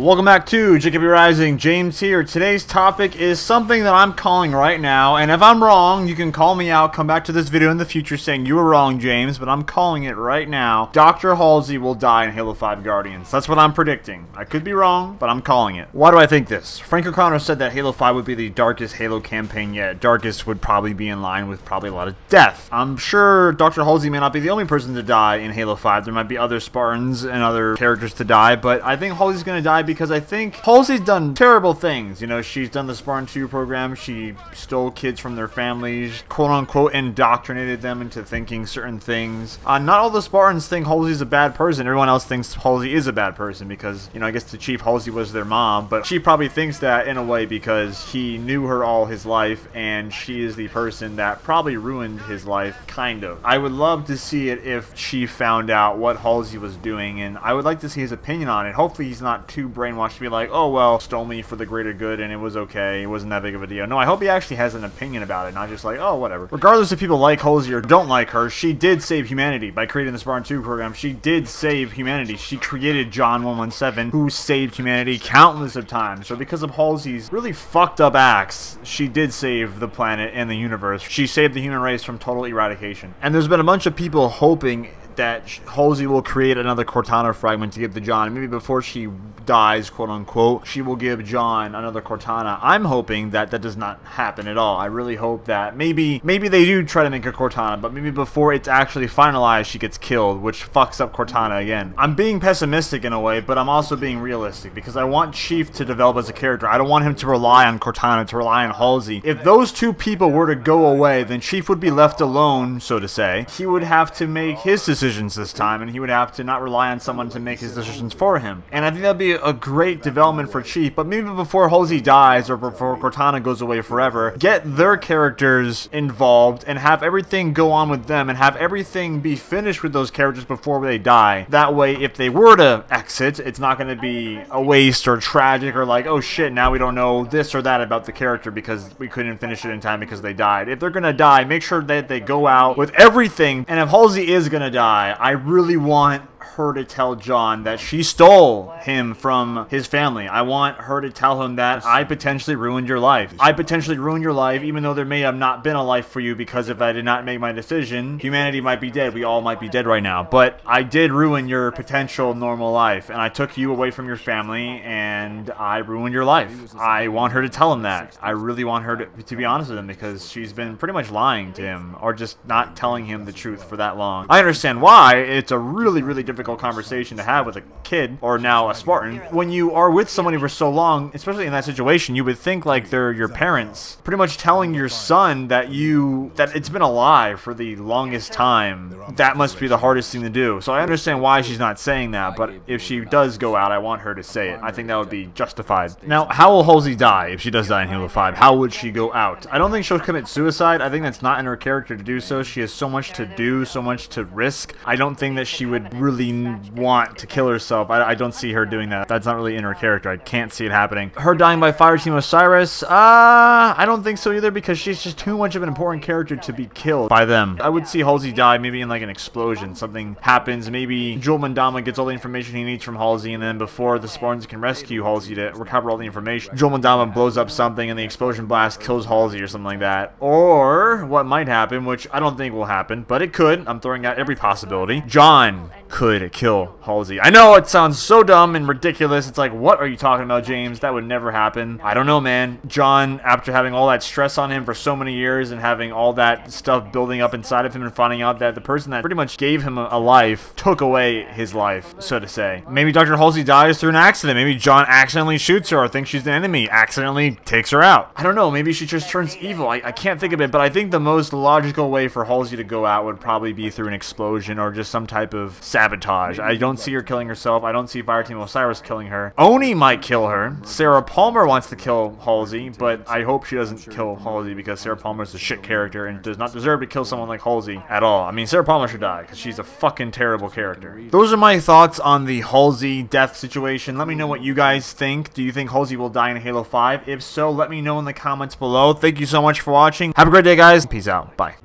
Welcome back to Jacob Rising. James here. Today's topic is something that I'm calling right now, and if I'm wrong, you can call me out, come back to this video in the future saying you were wrong, James, but I'm calling it right now. Dr. Halsey will die in Halo 5 Guardians. That's what I'm predicting. I could be wrong, but I'm calling it. Why do I think this? Frank O'Connor said that Halo 5 would be the darkest Halo campaign yet. Darkest would probably be in line with probably a lot of death. I'm sure Dr. Halsey may not be the only person to die in Halo 5. There might be other Spartans and other characters to die, but I think Halsey's gonna die because I think Halsey's done terrible things. You know, she's done the Spartan 2 program, she stole kids from their families, quote-unquote indoctrinated them into thinking certain things. Not all the Spartans think Halsey's a bad person. Everyone else thinks Halsey is a bad person because, you know, I guess the Chief Halsey was their mom, but she probably thinks that in a way because he knew her all his life and she is the person that probably ruined his life, kind of. I would love to see it if she found out what Halsey was doing, and I would like to see his opinion on it. Hopefully he's not too brainwashed to be like, oh well, stole me for the greater good and it was okay, it wasn't that big of a deal. No, I hope he actually has an opinion about it, not just like, oh whatever. Regardless if people like Halsey or don't like her, she did save humanity by creating the Spartan 2 program. She did save humanity. She created John 117, who saved humanity countless of times. So because of Halsey's really fucked up acts, she did save the planet and the universe. She saved the human race from total eradication. And there's been a bunch of people hoping that Halsey will create another Cortana fragment to give to John. Maybe before she dies, quote unquote, she will give John another Cortana. I'm hoping that that does not happen at all. I really hope that maybe they do try to make a Cortana, but maybe before it's actually finalized, she gets killed, which fucks up Cortana again. I'm being pessimistic in a way, but I'm also being realistic because I want Chief to develop as a character. I don't want him to rely on Cortana, to rely on Halsey. If those two people were to go away, then Chief would be left alone, so to say. He would have to make his decisions this time, and he would have to not rely on someone to make his decisions for him. And I think that'd be a great development for Chief, but maybe before Halsey dies or before Cortana goes away forever, get their characters involved and have everything go on with them and have everything be finished with those characters before they die. That way, if they were to exit, it's not going to be a waste or tragic or like, oh shit, now we don't know this or that about the character because we couldn't finish it in time because they died. If they're going to die, make sure that they go out with everything. And if Halsey is going to die, I really want her to tell John that she stole him from his family. I want her to tell him that I potentially ruined your life. I potentially ruined your life, even though there may have not been a life for you, because if I did not make my decision, humanity might be dead. We all might be dead right now. But I did ruin your potential normal life, and I took you away from your family, and I ruined your life. I want her to tell him that. I really want her to be honest with him, because she's been pretty much lying to him, or just not telling him the truth for that long. I understand why. It's a really, really difficult conversation to have with a kid, or now a Spartan. When you are with somebody for so long, especially in that situation, you would think like they're your parents, pretty much telling your son that it's been a lie for the longest time. That must be the hardest thing to do. So I understand why she's not saying that, but if she does go out, I want her to say it. I think that would be justified. Now, how will Halsey die if she does die in Halo 5? How would she go out? I don't think she'll commit suicide. I think that's not in her character to do so. She has so much to do, so much to risk. I don't think that she would really want to kill herself. I don't see her doing that. That's not really in her character. I can't see it happening. Her dying by Fireteam Osiris, I don't think so either, because she's just too much of an important character to be killed by them. I would see Halsey die maybe in like an explosion. Something happens. Maybe Joel Mandama gets all the information he needs from Halsey, and then before the Spartans can rescue Halsey to recover all the information, Joel Mandama blows up something and the explosion blast kills Halsey or something like that. Or what might happen, which I don't think will happen, but it could. I'm throwing out every possibility. John could kill Halsey. I know it sounds so dumb and ridiculous. It's like, what are you talking about, James? That would never happen. I don't know, man. John, after having all that stress on him for so many years and having all that stuff building up inside of him and finding out that the person that pretty much gave him a life took away his life, so to say. Maybe Dr. Halsey dies through an accident. Maybe John accidentally shoots her or thinks she's the enemy, accidentally takes her out. I don't know. Maybe she just turns evil. I can't think of it, but I think the most logical way for Halsey to go out would probably be through an explosion or just some type of sabotage. I don't see her killing herself. I don't see Fireteam Osiris killing her. Oni might kill her. Sarah Palmer wants to kill Halsey, but I hope she doesn't kill Halsey because Sarah Palmer's a shit character and does not deserve to kill someone like Halsey at all. I mean, Sarah Palmer should die because she's a fucking terrible character. Those are my thoughts on the Halsey death situation. Let me know what you guys think. Do you think Halsey will die in Halo 5? If so, let me know in the comments below. Thank you so much for watching. Have a great day, guys. Peace out. Bye.